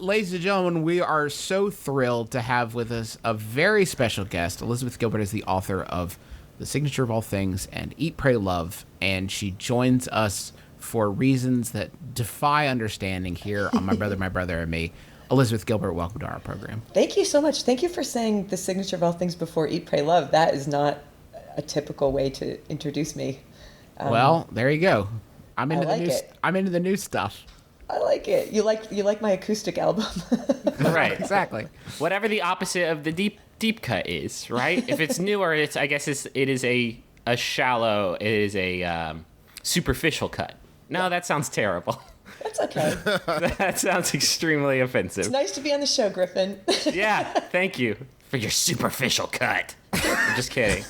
Ladies and gentlemen, we are so thrilled to have with us a very special guest. Elizabeth Gilbert is the author of The Signature of All Things and Eat, Pray, Love, and she joins us for reasons that defy understanding here on My Brother, and Me. Elizabeth Gilbert, welcome to our program. Thank you so much. Thank you for saying The Signature of All Things before Eat, Pray, Love. That is not a typical way to introduce me. Well, there you go. I'm into the new stuff. I like it. You like my acoustic album. Right, exactly. Whatever the opposite of the deep cut is, right? If it's newer, it is a shallow, it is a superficial cut. No, that sounds terrible. That's okay. That sounds extremely offensive. It's nice to be on the show, Griffin. Yeah, thank you for your superficial cut. I'm just kidding.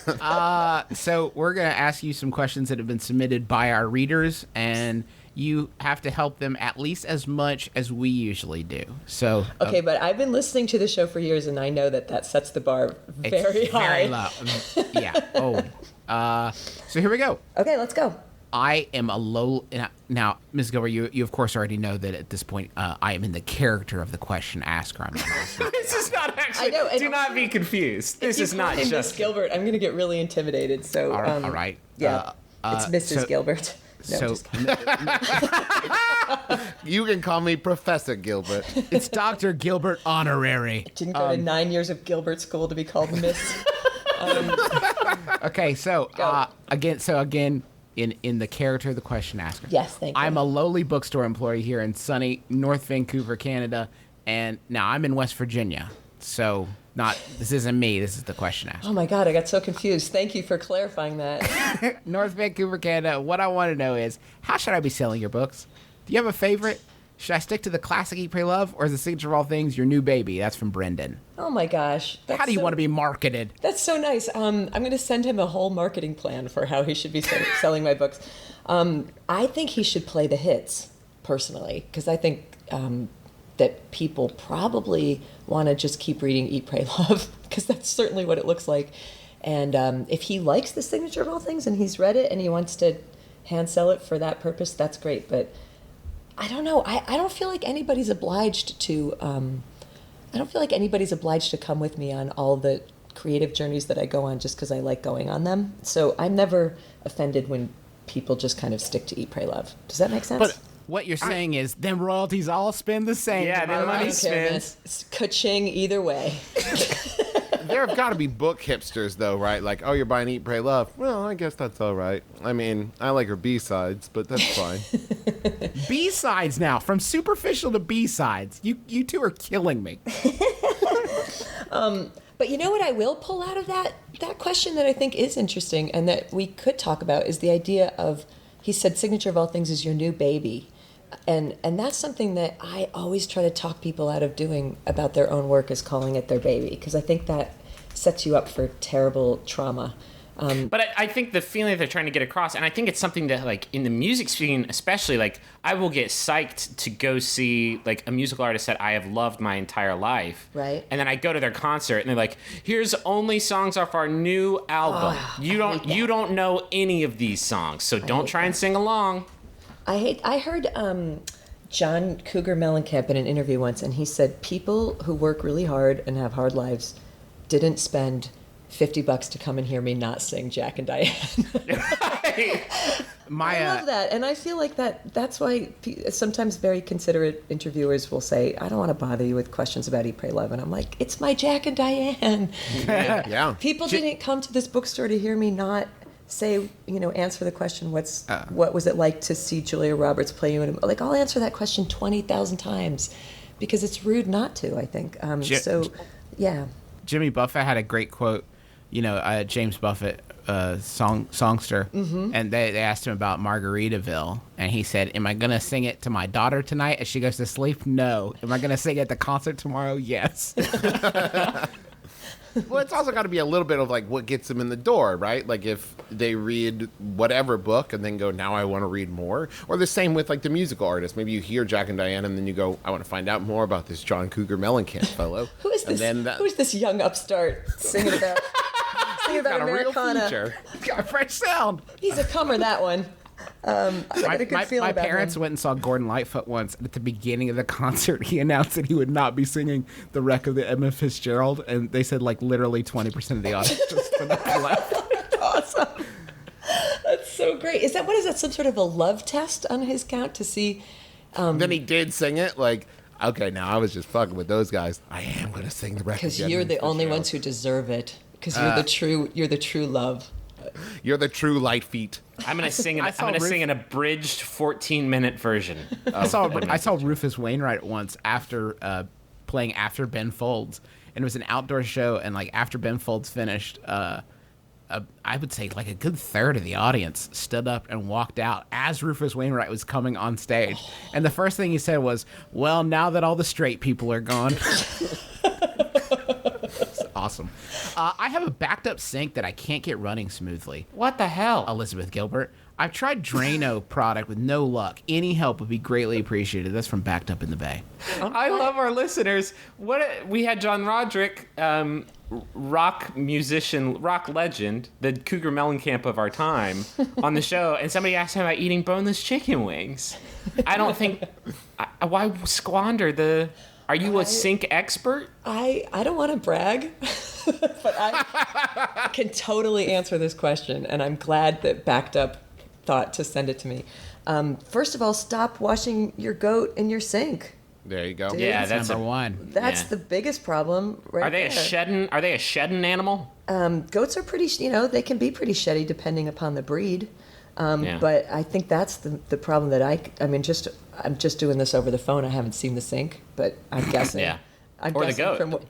So we're going to ask you some questions that have been submitted by our readers, and you have to help them at least as much as we usually do. So okay, but I've been listening to the show for years, and I know that sets the bar very high. Very low. Yeah. Oh. So here we go. Okay, let's go. I am a low... Now, Ms. Gilbert, you of course already know that at this point I am in the character of the question asker. This is not actually... I know, do not be confused. This is not just... Ms. Gilbert, I'm going to get really intimidated. So, all right. Yeah, it's Mrs. Gilbert. No, you can call me Professor Gilbert. It's Dr. Gilbert Honorary. Didn't go to 9 years of Gilbert school to be called Miss. Okay, so again, in the character of the question asker. Yes, thank you. I'm a lowly bookstore employee here in sunny North Vancouver, Canada, and now I'm in West Virginia. So this isn't me, this is the question asker. Oh my God, I got so confused. Thank you for clarifying that. North Vancouver, Canada. What I want to know is, how should I be selling your books? Do you have a favorite? Should I stick to the classic Eat, Pray, Love, or is The Signature of All Things your new baby? That's from Brendan. Oh my gosh. How do you want to be marketed? That's so nice. I'm going to send him a whole marketing plan for how he should be selling my books. I think he should play the hits, personally, because I think that people probably want to just keep reading Eat, Pray, Love, because that's certainly what it looks like. And if he likes The Signature of All Things and he's read it and he wants to hand sell it for that purpose, that's great. But I don't know. I don't feel like anybody's obliged to. I don't feel like anybody's obliged to come with me on all the creative journeys that I go on just because I like going on them. So I'm never offended when people just kind of stick to Eat, Pray, Love. Does that make sense? But what you're saying is, them royalties all spend the same. Yeah, the money spends. It's ka-ching either way. There have got to be book hipsters, though, right? Like, oh, you're buying Eat, Pray, Love. Well, I guess that's all right. I mean, I like her B-sides, but that's fine. B-sides now, from superficial to B-sides. You two are killing me. But you know what I will pull out of that question that I think is interesting and that we could talk about is the idea of, he said, Signature of All Things is your new baby. And that's something that I always try to talk people out of doing about their own work, is calling it their baby, because I think that sets you up for terrible trauma. But I think the feeling that they're trying to get across, and I think it's something that, like, in the music scene especially, like, I will get psyched to go see, like, a musical artist that I have loved my entire life. Right. And then I go to their concert, and they're like, here's only songs off our new album. You don't know any of these songs, so don't try and sing along. I heard John Cougar Mellencamp in an interview once, and he said people who work really hard and have hard lives didn't spend $50 to come and hear me not sing Jack and Diane. I love that, and I feel like that's why sometimes very considerate interviewers will say, I don't want to bother you with questions about Eat, Pray, Love, and I'm like, it's my Jack and Diane. Yeah. People didn't come to this bookstore to hear me not say, answer the question, what was it like to see Julia Roberts play you? Like, I'll answer that question 20,000 times because it's rude not to, I think. Yeah. Jimmy Buffett had a great quote, James Buffett, songster, and they asked him about Margaritaville, and he said, am I going to sing it to my daughter tonight as she goes to sleep? No. Am I going to sing it at the concert tomorrow? Yes. Well, it's also got to be a little bit of, like, what gets them in the door, right? Like, if they read whatever book and then go, now I want to read more. Or the same with, like, the musical artist. Maybe you hear Jack and Diane and then you go, I want to find out more about this John Cougar Mellencamp fellow. Who is this? Who's this young upstart singing about Americana? He's got a fresh sound. He's a comer, that one. I got a good feeling my about parents him. went and saw Gordon Lightfoot once. And at the beginning of the concert, he announced that he would not be singing the wreck of the Emma Fitzgerald, and they said like literally 20% of the audience just stood up and left. Awesome. That's so great. What is that? Some sort of a love test on his count to see? Then he did sing it. Like, okay, now I was just fucking with those guys. I am going to sing the record. Because you're the only ones who deserve it. Because you're the true love. You're the true light feet. I'm gonna sing. I saw sing an abridged 14-minute version. I saw Rufus Wainwright once after playing After Ben Folds, and it was an outdoor show. And like after Ben Folds finished, I would say like a good third of the audience stood up and walked out as Rufus Wainwright was coming on stage. And the first thing he said was, "Well, now that all the straight people are gone." It's awesome. I have a backed up sink that I can't get running smoothly. What the hell? Elizabeth Gilbert. I've tried Drano product with no luck. Any help would be greatly appreciated. That's from Backed Up in the Bay. I love our listeners. We had John Roderick, rock musician, rock legend, the Cougar Mellencamp of our time, on the show, and somebody asked him about eating boneless chicken wings. I don't think. Why squander the? Are you a sink expert? I don't want to brag, but I can totally answer this question, and I'm glad that Backed Up thought to send it to me. First of all, stop washing your goat in your sink. There you go. Dude. Yeah, That's number one. That's Yeah. the biggest problem, right? Are they a shedding animal? Goats are pretty, they can be pretty sheddy depending upon the breed. Yeah. But I think that's the problem that I'm just doing this over the phone. I haven't seen the sink, but I'm guessing. Yeah. I'm Or the guessing goat.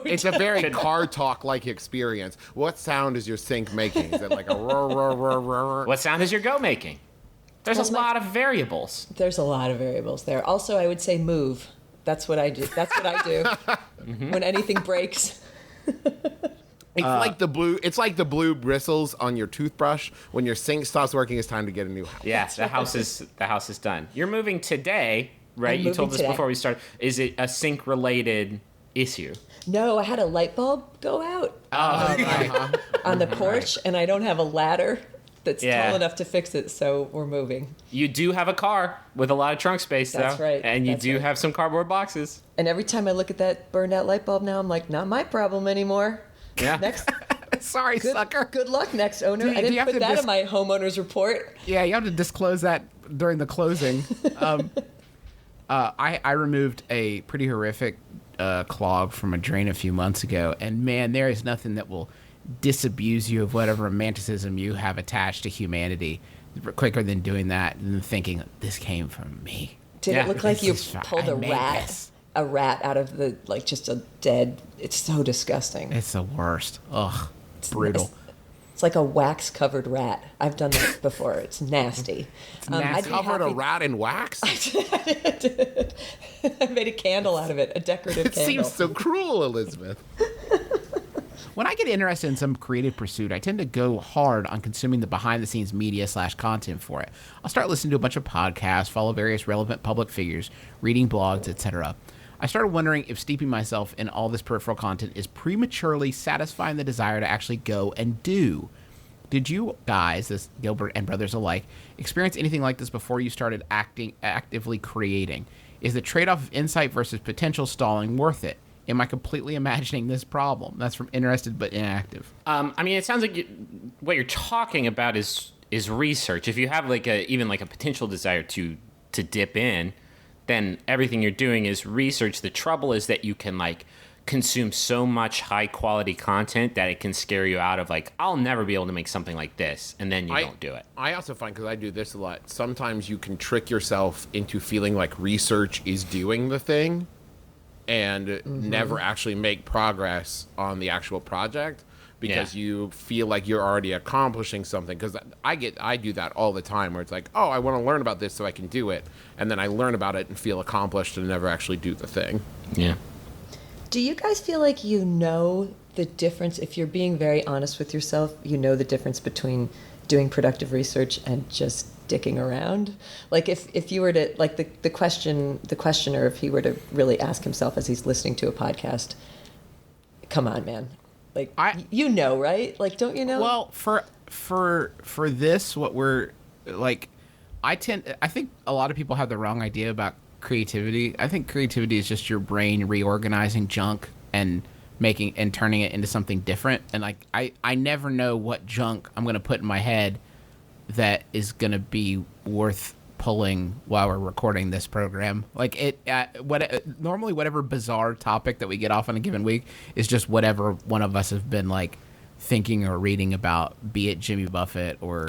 It's a very car talk like experience. What sound is your sink making? Is it like a roar, roar, roar, roar? What sound is your goat making? There's a lot of variables. There's a lot of variables there. Also, I would say move. That's what I do. That's what I do when anything breaks. It's like the blue bristles on your toothbrush. When your sink stops working, it's time to get a new house. Yeah, the house is done. You're moving today, right? I'm You told moving us today. before we started. Is it a sink related issue? No, I had a light bulb go out on the porch, and I don't have a ladder that's Yeah. tall enough to fix it, so we're moving. You do have a car with a lot of trunk space, though. That's right, And you that's do right. have some cardboard boxes. And every time I look at that burned out light bulb now, I'm like, not my problem anymore. Yeah. Next, Sorry, sucker. good luck, next owner. Do you I didn't have put to that in my homeowner's report. Yeah, you have to disclose that during the closing. I removed a pretty horrific clog from a drain a few months ago, and man, there is nothing that will disabuse you of whatever romanticism you have attached to humanity quicker than doing that and thinking, this came from me. Did Yeah. it look like you This is fine. pulled I made a this. rat out of the, like, just a dead? It's so disgusting. It's the worst. Ugh, brutal. It's like a wax-covered rat. I've done that before. It's nasty. nasty. I'd be Covered a happy- rat in wax? I made a candle out of it, a decorative It candle. seems so cruel, Elizabeth. When I get interested in some creative pursuit, I tend to go hard on consuming the behind-the-scenes media/content for it. I'll start listening to a bunch of podcasts, follow various relevant public figures, reading blogs, etc. I started wondering if steeping myself in all this peripheral content is prematurely satisfying the desire to actually go and do. Did you guys, this Gilbert and brothers alike, experience anything like this before you started actively creating? Is the trade-off of insight versus potential stalling worth it? Am I completely imagining this problem? That's from Interested but Inactive. I mean, it sounds like what you're talking about is research. If you have even a potential desire to dip in, then everything you're doing is research. The trouble is that you can consume so much high quality content that it can scare you out of I'll never be able to make something like this, and then you don't do it. I also find, because I do this a lot, sometimes you can trick yourself into feeling like research is doing the thing and never actually make progress on the actual project because you feel like you're already accomplishing something. Because I do that all the time, where it's like, oh, I want to learn about this so I can do it, and then I learn about it and feel accomplished and never actually do the thing. Yeah. Do you guys feel like you know the difference, if you're being very honest with yourself, you know the difference between doing productive research and just dicking around? Like if you were to, the questioner, if he were to really ask himself as he's listening to a podcast, come on, man. I- you know, right? Don't you know? Well, for this, what we're like, I think a lot of people have the wrong idea about creativity. I think creativity is just your brain reorganizing junk and turning it into something different. And like, I never know what junk I'm going to put in my head that is going to be worth pulling while we're recording this program. Like normally whatever bizarre topic that we get off on a given week is just whatever one of us have been like thinking or reading about, be it Jimmy Buffett or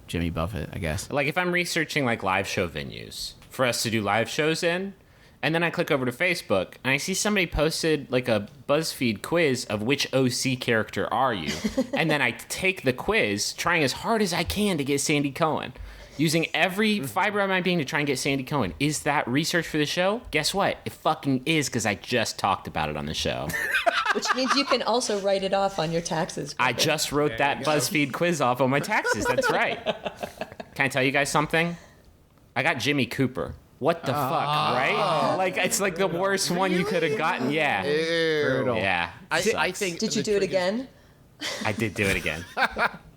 Jimmy Buffett, I guess. Like if I'm researching like live show venues for us to do live shows in, and then I click over to Facebook and I see somebody posted like a BuzzFeed quiz of which OC character are you, and then I take the quiz, trying as hard as I can to get Sandy Cohen. Using every fiber of my being to try and get Sandy Cohen. Is that research for the show? Guess what? It fucking is, because I just talked about it on the show. Which means you can also write it off on your taxes. I just wrote that BuzzFeed quiz off on my taxes. That's right. Can I tell you guys something? I got Jimmy Cooper. What the fuck, right? Like, it's like the worst one you could have gotten. Yeah. Ew. Yeah. I think. Did you do it again? I did do it again.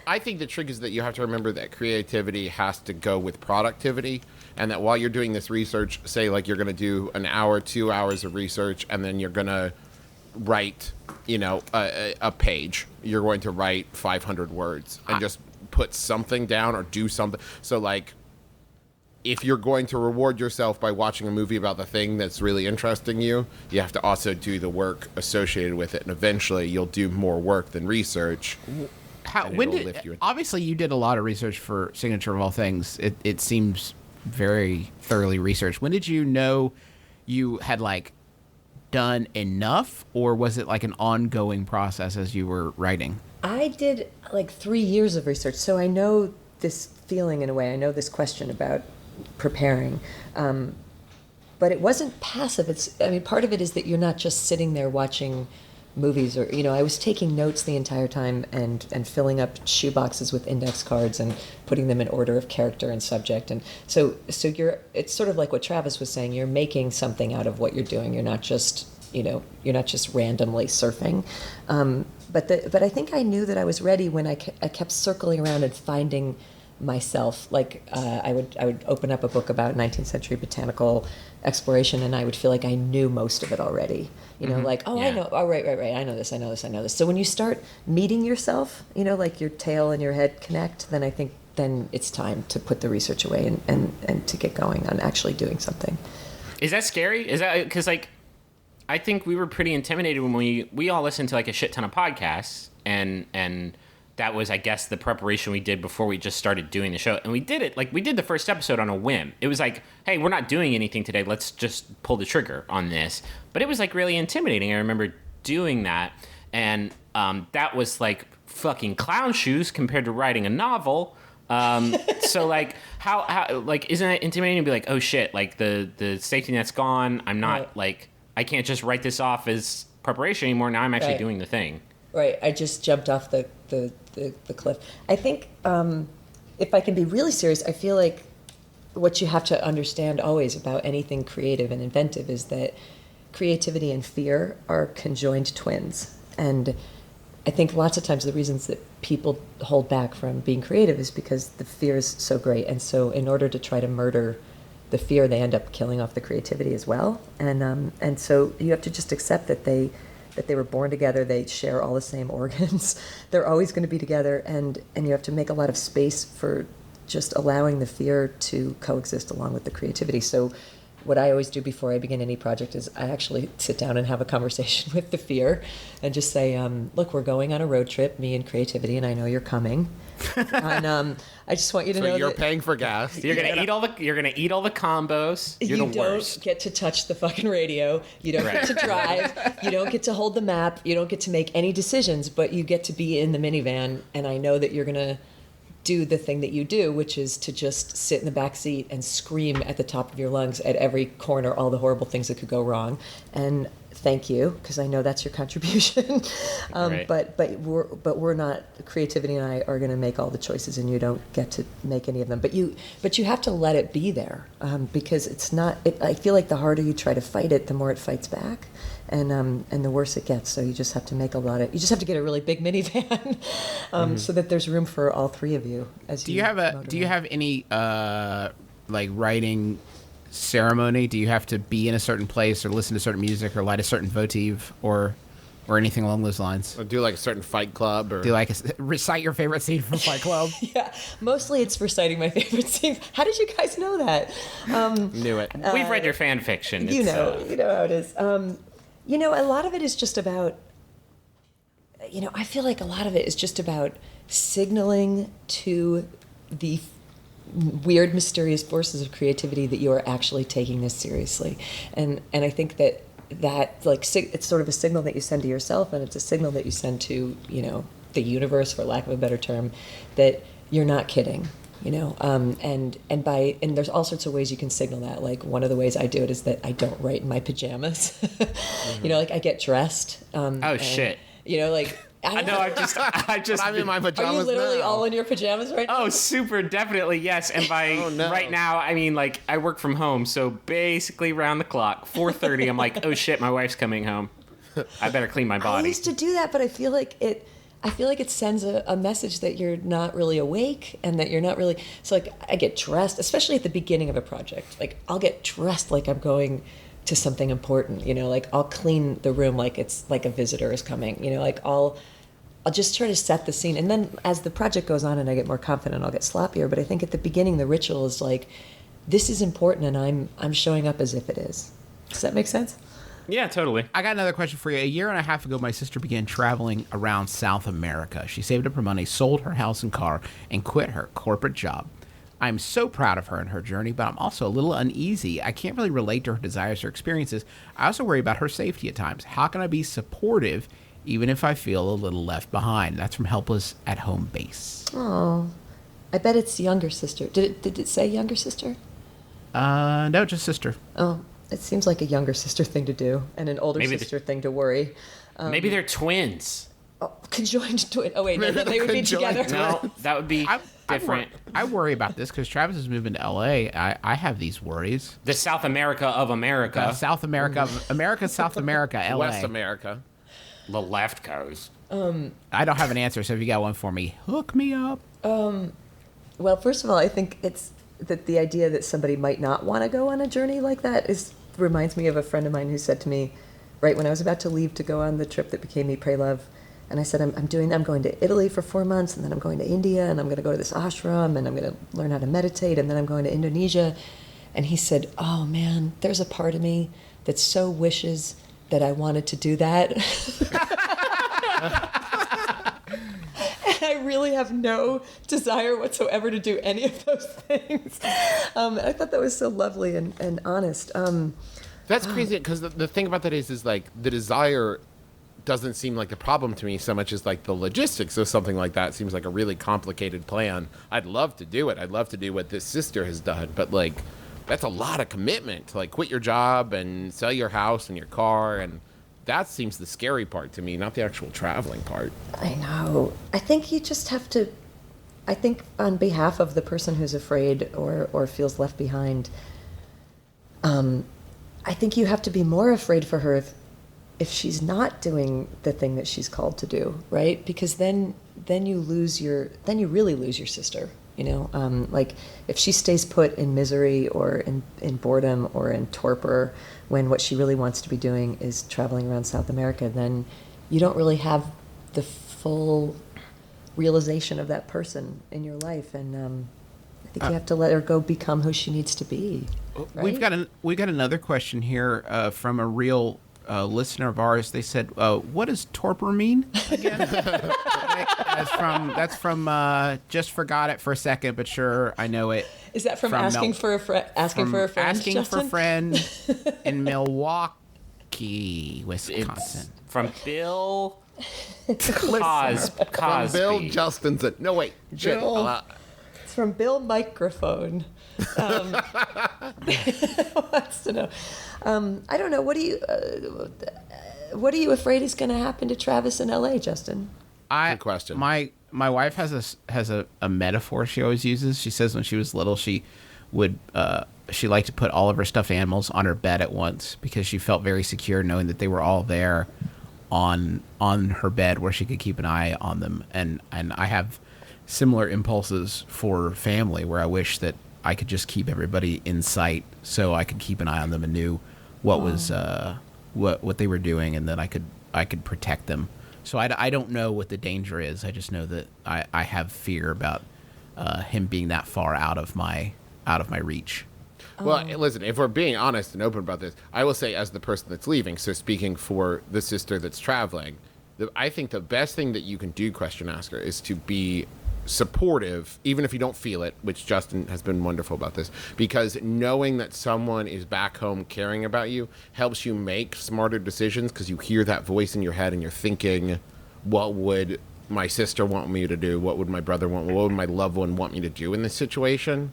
I think the trick is that you have to remember that creativity has to go with productivity, and that while you're doing this research, say like you're going to do an hour, 2 hours of research, and then you're going to write, a page. You're going to write 500 words and just put something down or do something. So like, if you're going to reward yourself by watching a movie about the thing that's really interesting you have to also do the work associated with it, and eventually you'll do more work than research. Obviously you did a lot of research for Signature of All Things. It seems very thoroughly researched. When did you know you had like done enough, or was it like an ongoing process as you were writing? I did like 3 years of research, so I know this feeling in a way. I know this question about preparing. But it wasn't passive. Part of it is that you're not just sitting there watching movies, or I was taking notes the entire time and filling up shoeboxes with index cards and putting them in order of character and subject. And so it's sort of like what Travis was saying, you're making something out of what you're doing. You're not just randomly surfing. But I think I knew that I was ready when I kept circling around and finding myself. Like I would open up a book about 19th century botanical exploration, and I would feel like I knew most of it already. I know. Oh, right. I know this. So when you start meeting yourself, like your tail and your head connect, then I think it's time to put the research away and to get going on actually doing something. Is that scary? Is that because like I think we were pretty intimidated when we all listened to like a shit ton of podcasts, and that was, I guess, the preparation we did before we just started doing the show. And we did it, like, we did the first episode on a whim. It was like, hey, we're not doing anything today. Let's just pull the trigger on this. But it was, like, really intimidating. I remember doing that. And that was, like, fucking clown shoes compared to writing a novel. So, like, how like, isn't it intimidating to be like, oh, shit, like, the safety net's gone. I'm not, right. Like, I can't just write this off as preparation anymore. Now I'm actually right. doing the thing. Right. I just jumped off the cliff. I think if I can be really serious, I feel like what you have to understand always about anything creative and inventive is that creativity and fear are conjoined twins. And I think lots of times the reasons that people hold back from being creative is because the fear is so great. And so in order to try to murder the fear, they end up killing off the creativity as well. And so you have to just accept that they were born together, they share all the same organs, they're always going to be together, and you have to make a lot of space for just allowing the fear to coexist along with the creativity. So what I always do before I begin any project is I actually sit down and have a conversation with the fear and just say, look, we're going on a road trip, me and creativity, and I know you're coming. And I just want you to know you're that paying for gas. You're gonna eat all the combos. You're you the don't worst. get to touch the fucking radio. You don't get to drive. You don't get to hold the map. You don't get to make any decisions, but you get to be in the minivan. And I know that you're gonna do the thing that you do, which is to just sit in the back seat and scream at the top of your lungs at every corner all the horrible things that could go wrong. And thank you, because I know that's your contribution. Right. But we're not, creativity and I are going to make all the choices, and you don't get to make any of them. But you have to let it be there, because it's not. I feel like the harder you try to fight it, the more it fights back, and the worse it gets. So you just have to make you just have to get a really big minivan, so that there's room for all three of you. Do you have any like writing ceremony? Do you have to be in a certain place or listen to certain music or light a certain votive or anything along those lines? Or do like a certain Fight Club, or do like recite your favorite scene from Fight Club? Yeah, mostly it's reciting my favorite scene. How did you guys know that? Knew it. We've read your fan fiction. You know how it is. A lot of it is just about. I feel like a lot of it is just about signaling to the weird, mysterious forces of creativity that you are actually taking this seriously, and I think that like it's sort of a signal that you send to yourself, and it's a signal that you send to the universe, for lack of a better term, that you're not kidding. And there's all sorts of ways you can signal that. Like, one of the ways I do it is that I don't write in my pajamas. Like, I get dressed. Shit. I know. I just. I'm in my pajamas. Are you literally now. all in your pajamas right now? Oh, super, definitely, yes. And by right now, I mean, like, I work from home, so basically round the clock, 4:30, I'm like, oh shit, my wife's coming home. I better clean my body. I used to do that, but I feel like it sends a message that you're not really awake, and that you're not really. So, like, I get dressed, especially at the beginning of a project. Like, I'll get dressed like I'm going to something important. Like, I'll clean the room like it's like a visitor is coming. Like, I'll just try to set the scene, and then as the project goes on and I get more confident, I'll get sloppier. But I think at the beginning, the ritual is like, this is important, and I'm showing up as if it is. Does that make sense? Yeah, totally. I got another question for you. A year and a half ago, my sister began traveling around South America. She saved up her money, sold her house and car, and quit her corporate job. I'm so proud of her and her journey, but I'm also a little uneasy. I can't really relate to her desires or experiences. I also worry about her safety at times. How can I be supportive even if I feel a little left behind? That's from Helpless at Home Base. Oh, I bet it's younger sister. Did it say younger sister? No, just sister. Oh, it seems like a younger sister thing to do, and an older sister thing to worry. Maybe they're twins. Oh, conjoined twin. Oh wait, no, they would be together. No, that would be different. I worry about this because Travis is moving to L.A. I have these worries. The South America of America. South America, America, South America, L.A. West America. The left coast. I don't have an answer, so if you got one for me, hook me up. Well, first of all, I think it's that the idea that somebody might not want to go on a journey like that reminds me of a friend of mine who said to me, right when I was about to leave to go on the trip that became Eat, Pray, Love, and I said, I'm going to Italy for 4 months, and then I'm going to India, and I'm going to go to this ashram, and I'm going to learn how to meditate, and then I'm going to Indonesia. And he said, oh man, there's a part of me that so wishes that I wanted to do that. I really have no desire whatsoever to do any of those things. I thought that was so lovely and honest. That's crazy, because the thing about that is like the desire doesn't seem like the problem to me so much as like the logistics of something like that seems like a really complicated plan. I'd love to do it. I'd love to do what this sister has done, but like that's a lot of commitment to like quit your job and sell your house and your car, and that seems the scary part to me, not the actual traveling part. I know. I think you just have to, I think on behalf of the person who's afraid or feels left behind, I think you have to be more afraid for her if she's not doing the thing that she's called to do, right? Because then you really lose your sister, like if she stays put in misery or in boredom or in torpor when what she really wants to be doing is traveling around South America, then you don't really have the full realization of that person in your life, and I think you have to let her go become who she needs to be. Right? We've got another question here from a real listener of ours. They said, "What does torpor mean again?" That's from just forgot it for a second, but sure, I know it. Is that from asking for a friend? Asking for a friend, asking Justin? for a friend in Milwaukee, Wisconsin. It's from Bill From Cosby. Bill Justinson. No, wait. Bill. from Bill Microphone. Wants to know. I don't know. What are you afraid is going to happen to Travis in L.A., Justin? Good question. My wife has a metaphor she always uses. She says when she was little, she liked to put all of her stuffed animals on her bed at once because she felt very secure knowing that they were all there on her bed where she could keep an eye on them. And I have similar impulses for family where I wish that I could just keep everybody in sight so I could keep an eye on them and knew what was what they were doing, and then I could protect them. So I don't know what the danger is. I just know that I have fear about him being that far out of my reach. Well, listen, if we're being honest and open about this, I will say as the person that's leaving, so speaking for the sister that's traveling, I think the best thing that you can do, question asker, is to be supportive, even if you don't feel it, which Justin has been wonderful about this, because knowing that someone is back home caring about you helps you make smarter decisions because you hear that voice in your head and you're thinking, what would my sister want me to do? What would my brother want? What would my loved one want me to do in this situation?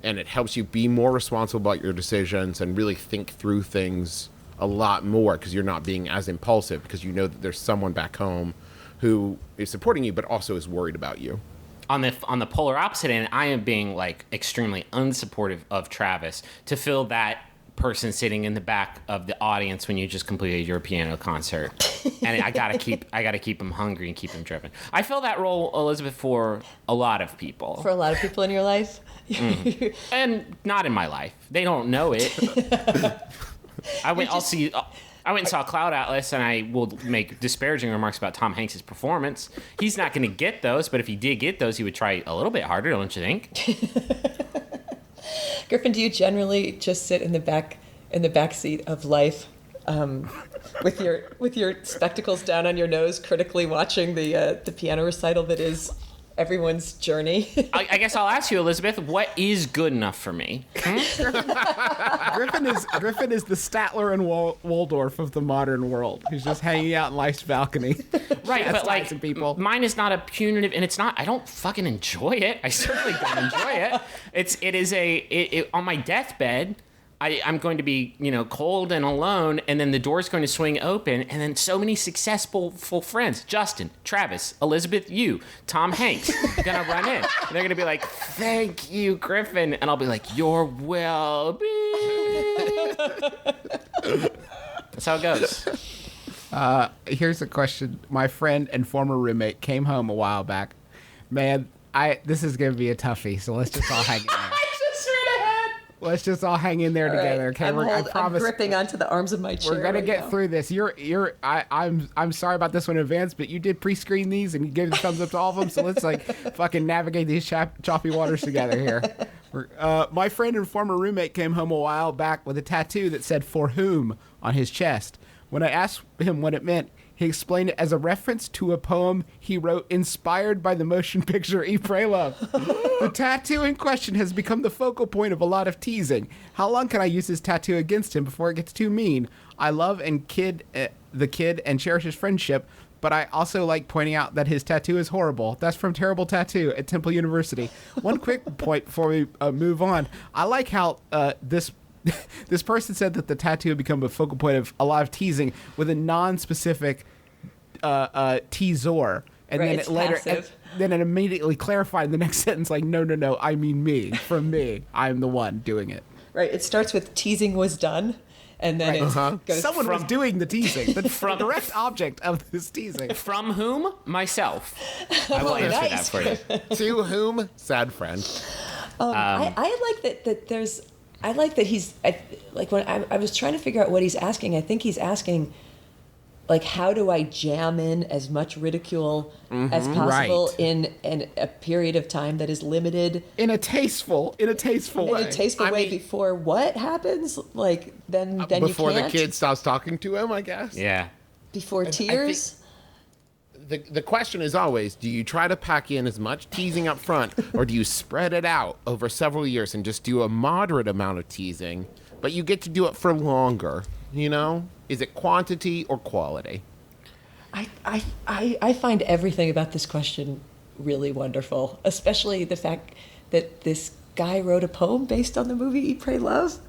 And it helps you be more responsible about your decisions and really think through things a lot more because you're not being as impulsive because you know that there's someone back home who is supporting you but also is worried about you. On the polar opposite end, I am being like extremely unsupportive of Travis to fill that person sitting in the back of the audience when you just completed your piano concert, and I gotta keep him hungry and keep him driven. I fill that role, Elizabeth, for a lot of people. For a lot of people in your life, and not in my life. They don't know it. I went and saw Cloud Atlas, and I will make disparaging remarks about Tom Hanks' performance. He's not going to get those, but if he did get those, he would try a little bit harder, don't you think? Griffin, do you generally just sit in the back seat of life, with your spectacles down on your nose, critically watching the piano recital that is everyone's journey? I guess I'll ask you, Elizabeth, what is good enough for me? Griffin is the Statler and Waldorf of the modern world. He's just hanging out in life's balcony. Right, but like some people. Mine is not a punitive, and it's not. I don't fucking enjoy it. I certainly don't enjoy it. It is on my deathbed. I'm going to be, cold and alone, and then the door's going to swing open, and then so many successful friends, Justin, Travis, Elizabeth, you, Tom Hanks, gonna run in. And they're gonna be like, "Thank you, Griffin," and I'll be like, "You're welcome." That's how it goes. Here's a question. My friend and former roommate came home a while back. Man, this is gonna be a toughie, so let's just all hang in there. Let's just all hang in there together, okay? I promise. I'm gripping onto the arms of my chair. We're gonna get through this. I'm sorry about this one in advance, but you did pre-screen these and you gave the thumbs up to all of them. So let's fucking navigate these choppy waters together here. My friend and former roommate came home a while back with a tattoo that said "For Whom" on his chest. When I asked him what it meant, he explained it as a reference to a poem he wrote inspired by the motion picture Eat, Pray, Love. The tattoo in question has become the focal point of a lot of teasing. How long can I use this tattoo against him before it gets too mean? I love the kid and cherish his friendship, but I also like pointing out that his tattoo is horrible. That's from Terrible Tattoo at Temple University. One quick point before we move on. I like how this person said that the tattoo had become a focal point of a lot of teasing with a non-specific teaser. And right, then it immediately clarified in the next sentence, like, no, I mean me. From me. I'm the one doing it. Right. It starts with "teasing was done," and then it goes. Someone was doing the teasing. The direct object of this teasing. From whom? Myself. I will answer that for you. To whom? Sad friend. I like that there's... I like that he's... when I was trying to figure out what he's asking, I think he's asking... how do I jam in as much ridicule as possible in a period of time that is limited? In a tasteful way. In a tasteful way before what happens? Then you can't? Before the kid stops talking to him, I guess? Yeah. Before tears? The question is always, do you try to pack in as much teasing up front, or do you spread it out over several years and just do a moderate amount of teasing, but you get to do it for longer, Is it quantity or quality? I find everything about this question really wonderful, especially the fact that this guy wrote a poem based on the movie Eat, Pray, Love?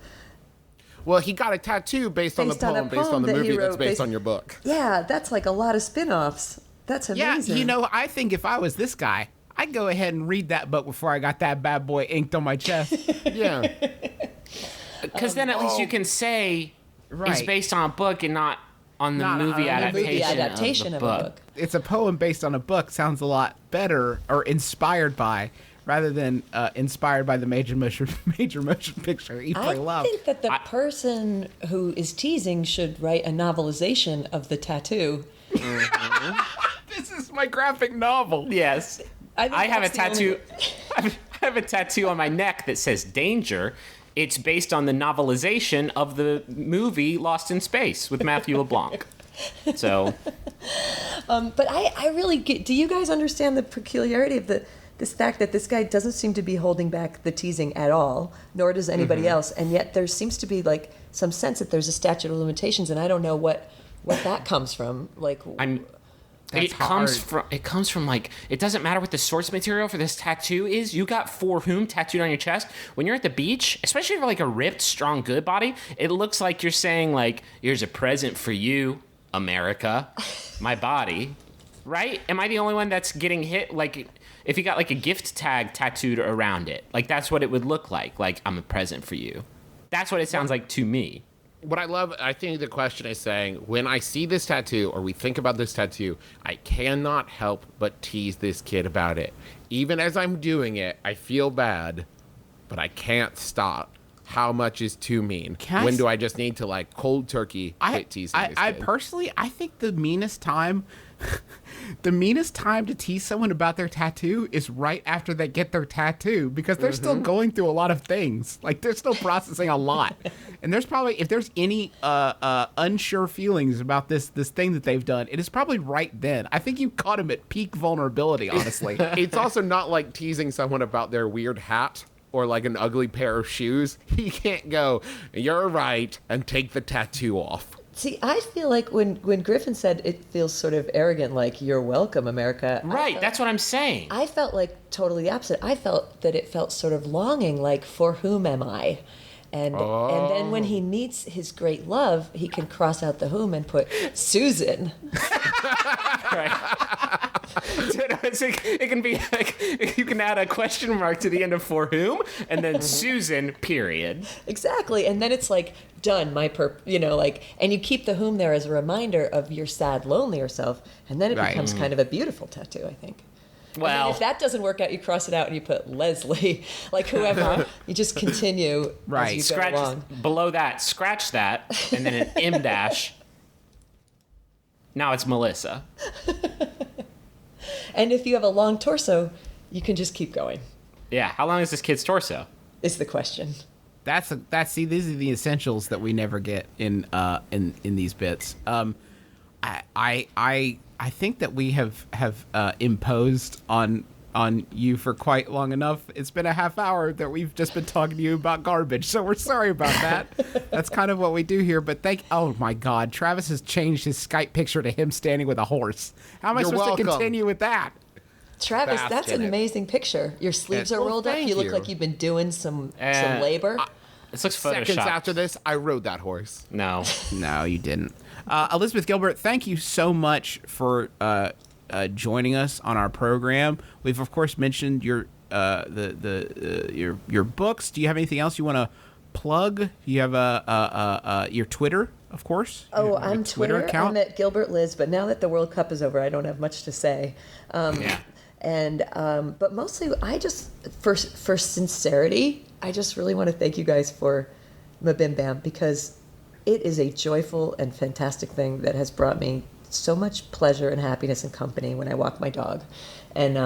Well, he got a tattoo based on the poem, based on the that he movie that's wrote based on your book. Yeah, that's like a lot of spin-offs. That's amazing. Yeah, you know, I think if I was this guy, I'd go ahead and read that book before I got that bad boy inked on my chest. Yeah. Because then at least you can say it's based on a book and not on the movie adaptation of a book. It's a poem based on a book. Sounds a lot better, or inspired by, rather than inspired by the major motion picture Eat, Pray, Love. I think that the person who is teasing should write a novelization of the tattoo. This is my graphic novel. Yes. I have a tattoo. I have a tattoo on my neck that says "Danger." It's based on the novelization of the movie Lost in Space with Matthew LeBlanc. So, but I really get. Do you guys understand the peculiarity of this fact that this guy doesn't seem to be holding back the teasing at all, nor does anybody else, and yet there seems to be like some sense that there's a statute of limitations, and I don't know what that comes from. Like, it comes from like, it doesn't matter what the source material for this tattoo is. You got "For Whom" tattooed on your chest. When you're at the beach, especially for like a ripped, strong, good body, it looks like you're saying like, "Here's a present for you, America, my body." Right? Am I the only one that's getting hit? Like, if you got like a gift tag tattooed around it, like that's what it would look like. Like, I'm a present for you. That's what it sounds like to me. What I love, I think the question is saying, when I see this tattoo or we think about this tattoo, I cannot help but tease this kid about it. Even as I'm doing it, I feel bad, but I can't stop. How much is too mean? When do I just need to like cold turkey quit teasing this kid? I personally, I think the meanest time to tease someone about their tattoo is right after they get their tattoo, because they're still going through a lot of things. Like, they're still processing a lot. And there's probably, if there's any unsure feelings about this thing that they've done, it is probably right then. I think you caught him at peak vulnerability, honestly. It's also not like teasing someone about their weird hat or like an ugly pair of shoes. He can't go, "You're right," and take the tattoo off. See, I feel like when Griffin said it feels sort of arrogant, like, "You're welcome, America." Right, that's what I'm saying. I felt like totally the opposite. I felt that it felt sort of longing, like, "For whom am I?" And then when he meets his great love, he can cross out the whom and put Susan. Right. So it can be like, you can add a question mark to the end of "For Whom" and then Susan, period. Exactly. And then it's like, done, and you keep the whom there as a reminder of your sad, lonelier self. And then it becomes kind of a beautiful tattoo, I think. Well, if that doesn't work out, you cross it out and you put Leslie, like whoever. You just continue as you go along. Below that, scratch that, and then an M dash. Now it's Melissa. And if you have a long torso, you can just keep going. Yeah. How long is this kid's torso? Is the question. See, these are the essentials that we never get in these bits. I think that we have imposed on you for quite long enough. It's been a half hour that we've just been talking to you about garbage, so we're sorry about that. That's kind of what we do here. But oh my God, Travis has changed his Skype picture to him standing with a horse. How am I supposed to continue with that? Travis, that's an amazing picture. Your sleeves are rolled up. You look like you've been doing some labor. This looks photoshopped. Seconds after this, I rode that horse. No, you didn't. Elizabeth Gilbert, thank you so much for joining us on our program. We've of course mentioned your books. Do you have anything else you want to plug? You have your Twitter, of course. Oh, I'm Twitter account. I'm at Gilbert Liz, but now that the World Cup is over, I don't have much to say. But mostly, I just for sincerity, I just really want to thank you guys for MBMBaM, because it is a joyful and fantastic thing that has brought me so much pleasure and happiness and company when I walk my dog. And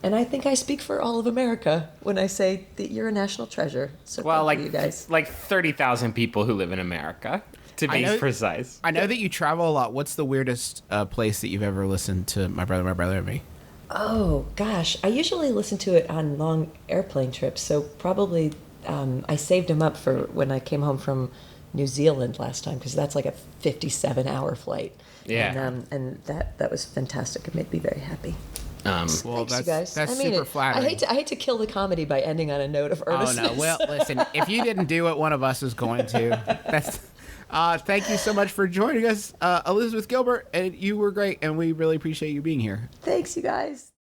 I think I speak for all of America when I say that you're a national treasure. So thank you guys. Like 30,000 people who live in America, to be precise. I know that you travel a lot. What's the weirdest place that you've ever listened to My Brother, and Me? Oh, gosh. I usually listen to it on long airplane trips. So probably I saved them up for when I came home from New Zealand last time, because that's like a 57-hour flight. Yeah. And that was fantastic. It made me very happy. Well, Thanks, you guys. that's I mean super it. flattering. I hate to kill the comedy by ending on a note of Oh earnestness. no! Well, listen, if you didn't do it, one of us is going to. That's. Thank you so much for joining us, Elizabeth Gilbert, and you were great, and we really appreciate you being here. Thanks, you guys.